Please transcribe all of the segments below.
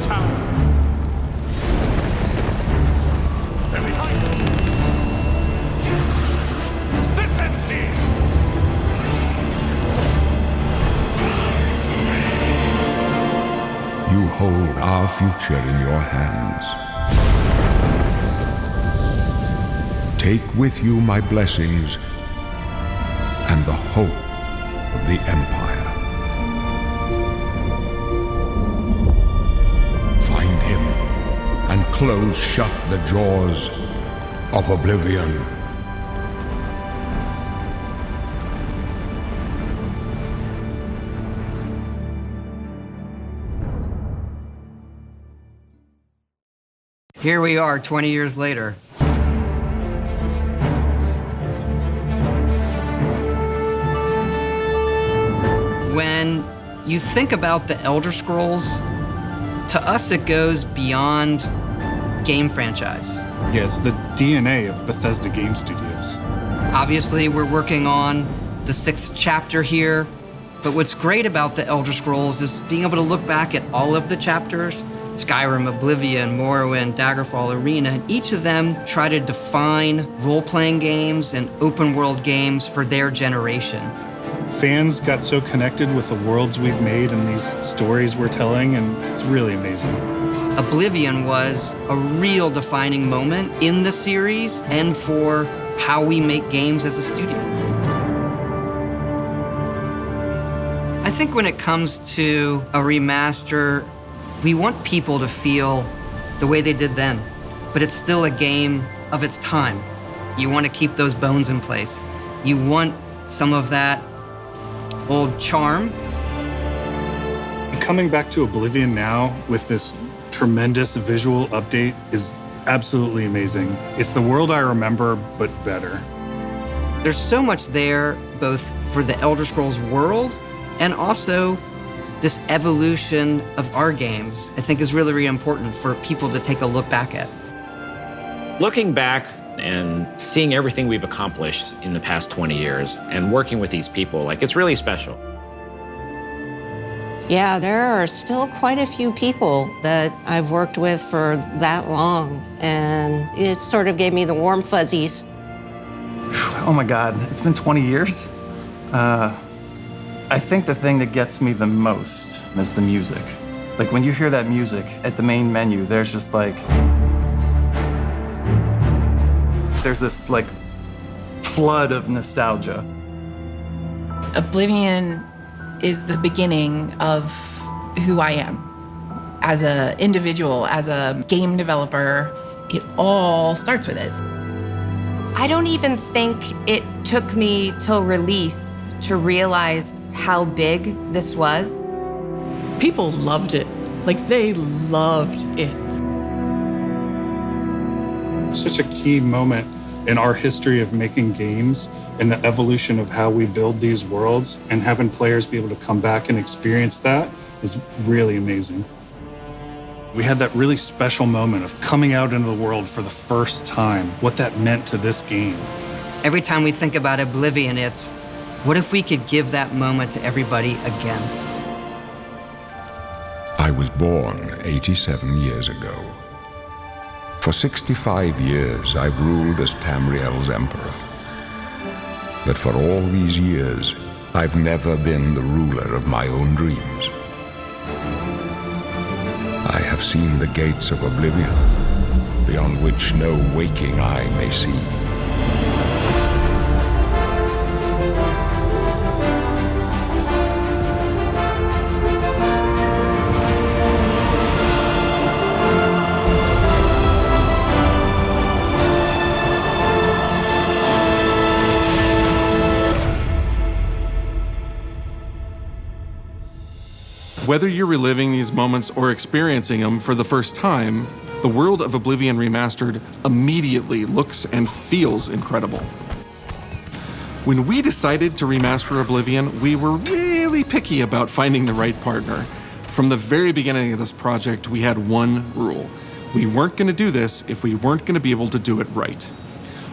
tower. They're behind us. This ends here. You hold our future in your hands. Take with you my blessings and the hope of the Empire. Find him and close shut the jaws of Oblivion. Here we are 20 years later. When you think about the Elder Scrolls, to us it goes beyond game franchise. Yeah, it's the DNA of Bethesda Game Studios. Obviously, we're working on the 6th chapter here, but what's great about the Elder Scrolls is being able to look back at all of the chapters, Skyrim, Oblivion, Morrowind, Daggerfall, Arena, and each of them try to define role-playing games and open-world games for their generation. Fans got so connected with the worlds we've made and these stories we're telling, and it's really amazing. Oblivion was a real defining moment in the series and for how we make games as a studio. I think when it comes to a remaster, we want people to feel the way they did then, but it's still a game of its time. You want to keep those bones in place. You want some of that old charm. Coming back to Oblivion now with this tremendous visual update is absolutely amazing. It's the world I remember, but better. There's so much there, both for the Elder Scrolls world and also this evolution of our games, I think is really, really important for people to take a look back at. Looking back and seeing everything we've accomplished in the past 20 years and working with these people, like, it's really special. Yeah, there are still quite a few people that I've worked with for that long, and it sort of gave me the warm fuzzies. Oh my God, it's been 20 years? I think the thing that gets me the most is the music. Like, when you hear that music at the main menu, there's just like, there's this like flood of nostalgia. Oblivion is the beginning of who I am. As an individual, as a game developer, it all starts with it. I don't even think it took me till release to realize how big this was. People loved it. Like, they loved it. Such a key moment in our history of making games and the evolution of how we build these worlds, and having players be able to come back and experience that is really amazing. We had that really special moment of coming out into the world for the first time, what that meant to this game. Every time we think about Oblivion, it's, what if we could give that moment to everybody again? I was born 87 years ago. For 65 years, I've ruled as Tamriel's emperor. But for all these years, I've never been the ruler of my own dreams. I have seen the gates of Oblivion, beyond which no waking eye may see. Whether you're reliving these moments or experiencing them for the first time, the world of Oblivion Remastered immediately looks and feels incredible. When we decided to remaster Oblivion, we were really picky about finding the right partner. From the very beginning of this project, we had one rule. We weren't going to do this if we weren't going to be able to do it right.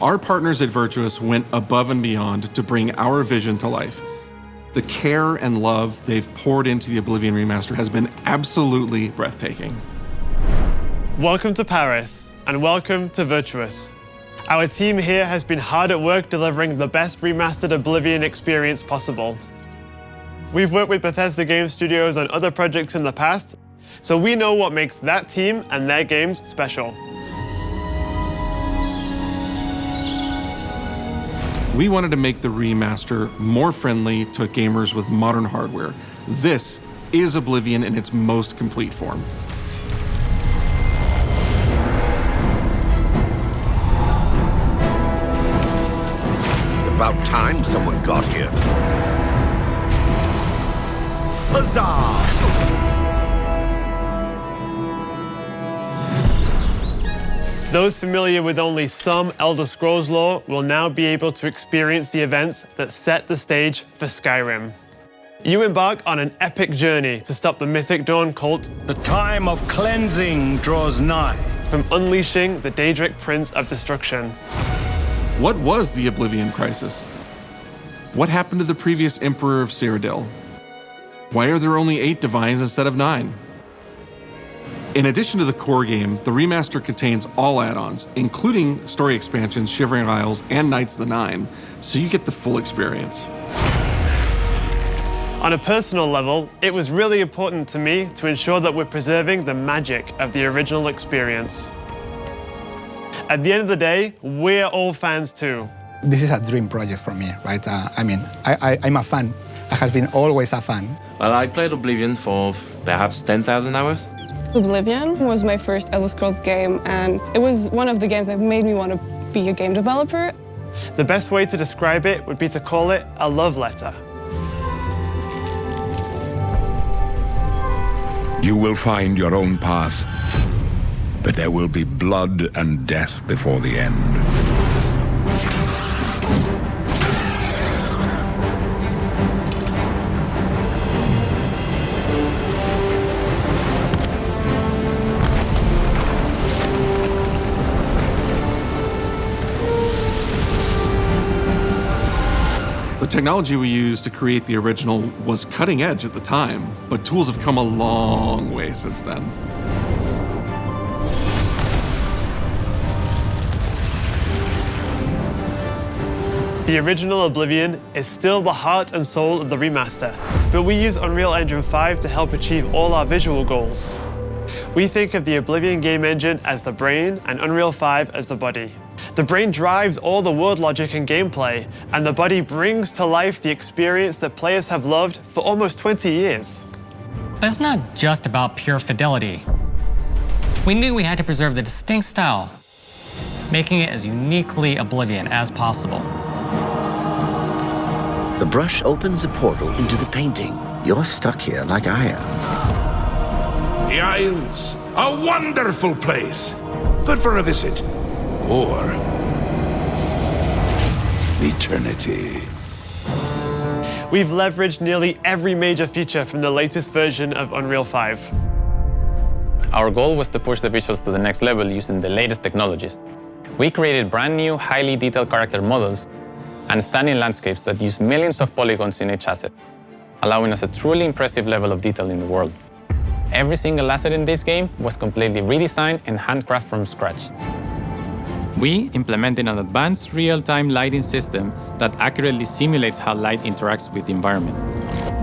Our partners at Virtuous went above and beyond to bring our vision to life. The care and love they've poured into the Oblivion Remaster has been absolutely breathtaking. Welcome to Paris, and welcome to Virtuous. Our team here has been hard at work delivering the best remastered Oblivion experience possible. We've worked with Bethesda Game Studios on other projects in the past, so we know what makes that team and their games special. We wanted to make the remaster more friendly to gamers with modern hardware. This is Oblivion in its most complete form. About time someone got here. Huzzah! Those familiar with only some Elder Scrolls lore will now be able to experience the events that set the stage for Skyrim. You embark on an epic journey to stop the Mythic Dawn cult. The time of cleansing draws nigh. From unleashing the Daedric Prince of Destruction. What was the Oblivion Crisis? What happened to the previous Emperor of Cyrodiil? Why are there only 8 divines instead of 9? In addition to the core game, the remaster contains all add-ons, including story expansions Shivering Isles and Knights of the Nine, so you get the full experience. On a personal level, it was really important to me to ensure that we're preserving the magic of the original experience. At the end of the day, we're all fans too. This is a dream project for me, right? I'm a fan. I have been always a fan. Well, I played Oblivion for perhaps 10,000 hours. Oblivion was my first Elder Scrolls game, and it was one of the games that made me want to be a game developer. The best way to describe it would be to call it a love letter. You will find your own path, but there will be blood and death before the end. The technology we used to create the original was cutting edge at the time, but tools have come a long way since then. The original Oblivion is still the heart and soul of the remaster, but we use Unreal Engine 5 to help achieve all our visual goals. We think of the Oblivion game engine as the brain and Unreal 5 as the body. The brain drives all the world logic and gameplay, and the body brings to life the experience that players have loved for almost 20 years. But it's not just about pure fidelity. We knew we had to preserve the distinct style, making it as uniquely Oblivion as possible. The brush opens a portal into the painting. You're stuck here like I am. The Isles, a wonderful place. Good for a visit. Or eternity. We've leveraged nearly every major feature from the latest version of Unreal 5. Our goal was to push the visuals to the next level using the latest technologies. We created brand new, highly detailed character models and stunning landscapes that use millions of polygons in each asset, allowing us a truly impressive level of detail in the world. Every single asset in this game was completely redesigned and handcrafted from scratch. We implemented an advanced real-time lighting system that accurately simulates how light interacts with the environment.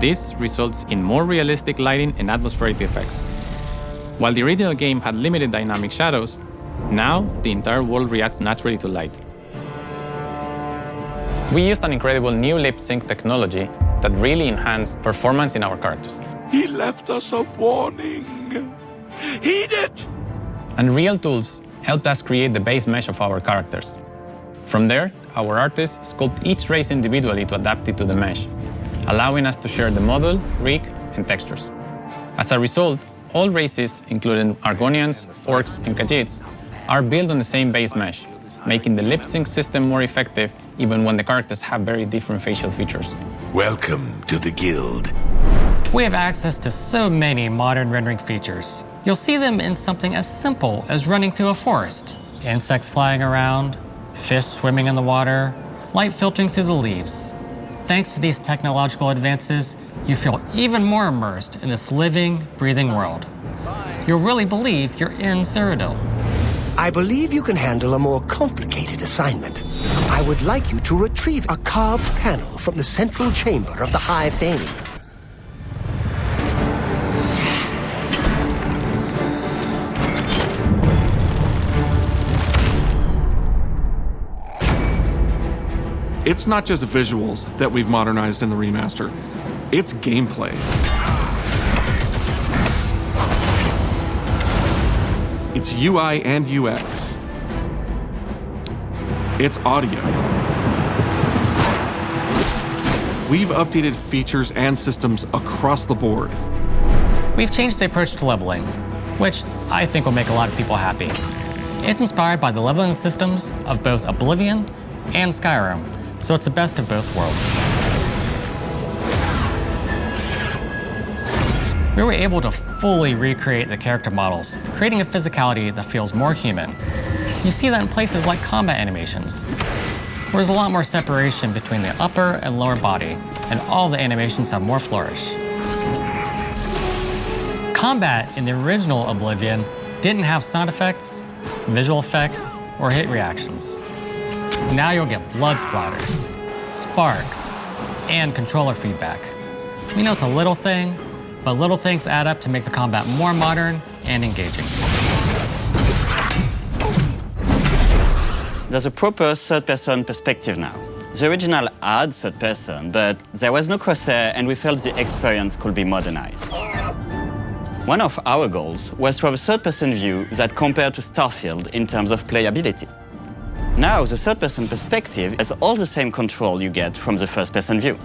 This results in more realistic lighting and atmospheric effects. While the original game had limited dynamic shadows, now the entire world reacts naturally to light. We used an incredible new lip sync technology that really enhanced performance in our characters. He left us a warning. Heed it! And real tools helped us create the base mesh of our characters. From there, our artists sculpt each race individually to adapt it to the mesh, allowing us to share the model, rig, and textures. As a result, all races, including Argonians, Orcs, and Khajiits, are built on the same base mesh, making the lip sync system more effective even when the characters have very different facial features. Welcome to the Guild. We have access to so many modern rendering features. You'll see them in something as simple as running through a forest. Insects flying around, fish swimming in the water, light filtering through the leaves. Thanks to these technological advances, you feel even more immersed in this living, breathing world. You'll really believe you're in Cyrodiil. I believe you can handle a more complicated assignment. I would like you to retrieve a carved panel from the central chamber of the High Thane. It's not just visuals that we've modernized in the remaster. It's gameplay. It's UI and UX. It's audio. We've updated features and systems across the board. We've changed the approach to leveling, which I think will make a lot of people happy. It's inspired by the leveling systems of both Oblivion and Skyrim, so it's the best of both worlds. We were able to fully recreate the character models, creating a physicality that feels more human. You see that in places like combat animations, where there's a lot more separation between the upper and lower body, and all the animations have more flourish. Combat in the original Oblivion didn't have sound effects, visual effects, or hit reactions. Now you'll get blood splatters, sparks, and controller feedback. We know it's a little thing, but little things add up to make the combat more modern and engaging. There's a proper third-person perspective now. The original had third-person, but there was no crosshair, and we felt the experience could be modernized. One of our goals was to have a third-person view that compared to Starfield in terms of playability. Now, the third-person perspective has all the same control you get from the first-person view.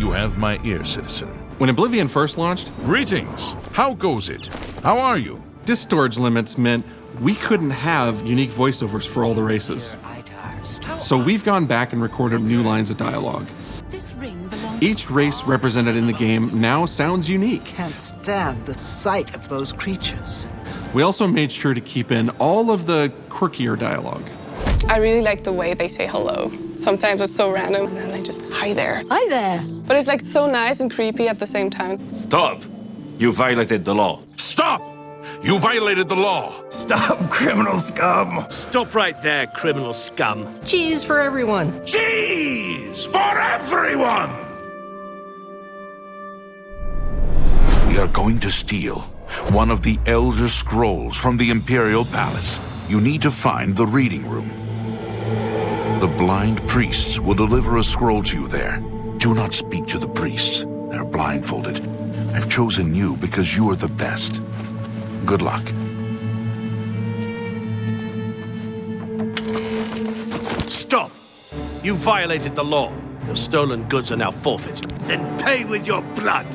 You have my ear, citizen. When Oblivion first launched, Greetings. How goes it? How are you? disk storage limits meant we couldn't have unique voiceovers for all the races. So we've gone back and recorded new lines of dialogue. Each race represented in the game now sounds unique. Can't stand the sight of those creatures. We also made sure to keep in all of the quirkier dialogue. I really like the way they say hello. Sometimes it's so random, and then they just, hi there. Hi there. But it's like so nice and creepy at the same time. Stop! You violated the law. Stop! You violated the law. Stop, criminal scum! Stop right there, criminal scum. Cheese for everyone. Cheese for everyone! We are going to steal one of the Elder Scrolls from the Imperial Palace. You need to find the reading room. The blind priests will deliver a scroll to you there. Do not speak to the priests. They're blindfolded. I've chosen you because you are the best. Good luck. Stop! You violated the law. Your stolen goods are now forfeit. Then pay with your blood!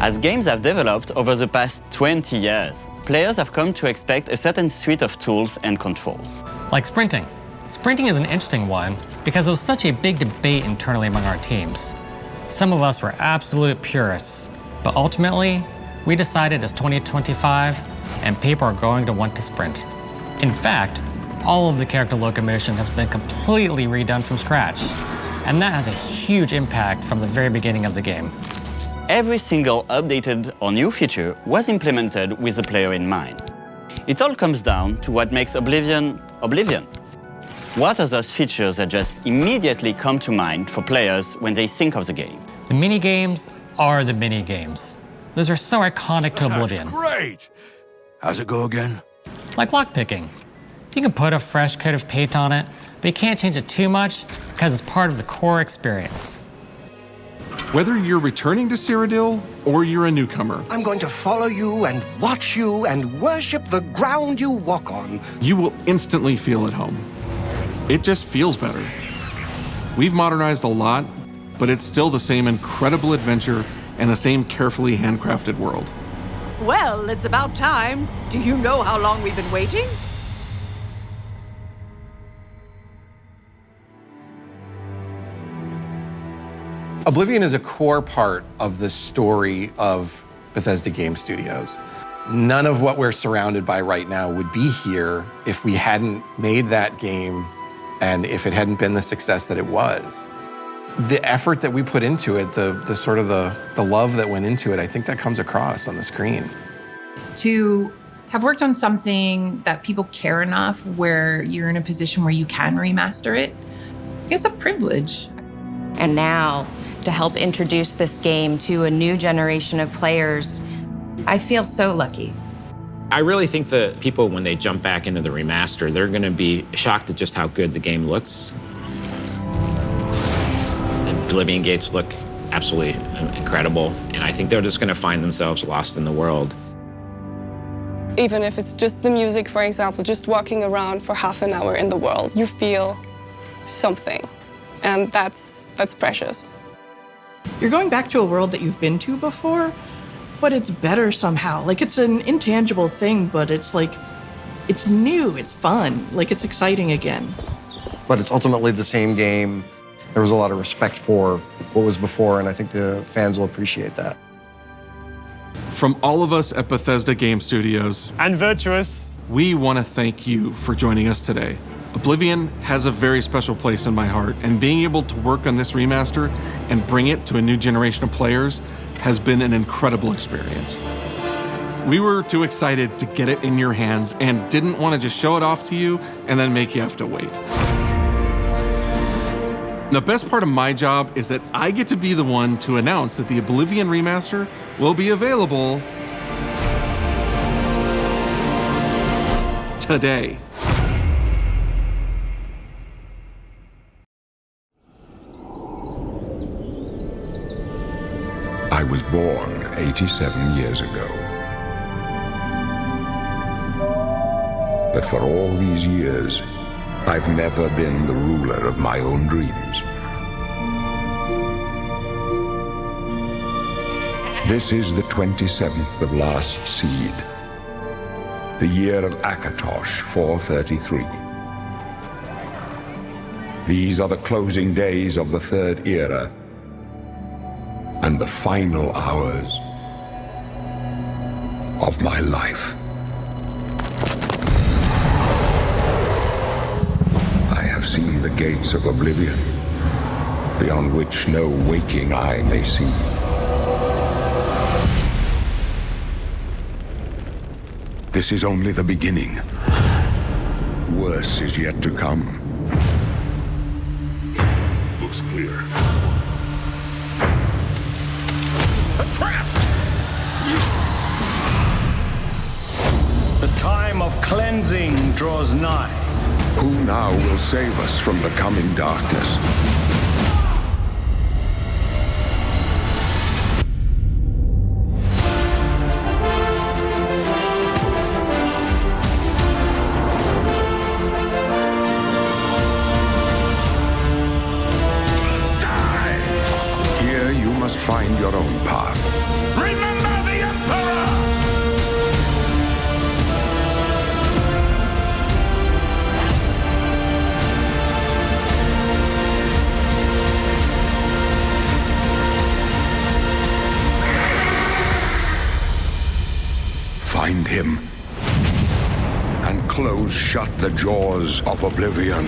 As games have developed over the past 20 years, players have come to expect a certain suite of tools and controls. Like sprinting. Sprinting is an interesting one because it was such a big debate internally among our teams. Some of us were absolute purists, but ultimately, we decided it's 2025 and people are going to want to sprint. In fact, all of the character locomotion has been completely redone from scratch, and that has a huge impact from the very beginning of the game. Every single updated or new feature was implemented with the player in mind. It all comes down to what makes Oblivion, Oblivion. What are those features that just immediately come to mind for players when they think of the game? The mini-games are the mini-games. Those are so iconic to Oblivion. That's great! How's it go again? Like lockpicking. You can put a fresh coat of paint on it, but you can't change it too much because it's part of the core experience. Whether you're returning to Cyrodiil or you're a newcomer, I'm going to follow you and watch you and worship the ground you walk on. You will instantly feel at home. It just feels better. We've modernized a lot, but it's still the same incredible adventure and the same carefully handcrafted world. Well, it's about time. Do you know how long we've been waiting? Oblivion is a core part of the story of Bethesda Game Studios. None of what we're surrounded by right now would be here if we hadn't made that game And if it hadn't been the success that it was, the effort that we put into it, the sort of the love that went into it, I think that comes across on the screen. To have worked on something that people care enough where you're in a position where you can remaster it, it's a privilege. And now, to help introduce this game to a new generation of players, I feel so lucky. I really think that people, when they jump back into the remaster, they're going to be shocked at just how good the game looks. The Oblivion gates look absolutely incredible, and I think they're just going to find themselves lost in the world. Even if it's just the music, for example, just walking around for half an hour in the world, you feel something, and that's precious. You're going back to a world that you've been to before, but it's better somehow. Like, it's an intangible thing, but it's like, it's new, it's fun, like it's exciting again. But it's ultimately the same game. There was a lot of respect for what was before, and I think the fans will appreciate that. From all of us at Bethesda Game Studios and Virtuous, we want to thank you for joining us today. Oblivion has a very special place in my heart, and being able to work on this remaster and bring it to a new generation of players has been an incredible experience. We were too excited to get it in your hands and didn't want to just show it off to you and then make you have to wait. The best part of my job is that I get to be the one to announce that the Oblivion remaster will be available today. I was born 87 years ago. But for all these years, I've never been the ruler of my own dreams. This is the 27th of last seed, the year of Akatosh 433. These are the closing days of the Third Era and the final hours of my life. I have seen the gates of Oblivion, beyond which no waking eye may see. This is only the beginning. Worse is yet to come. Looks clear. A trap! The time of cleansing draws nigh. Who now will save us from the coming darkness? Find your own path. Remember the Emperor! Find him and close shut the jaws of Oblivion.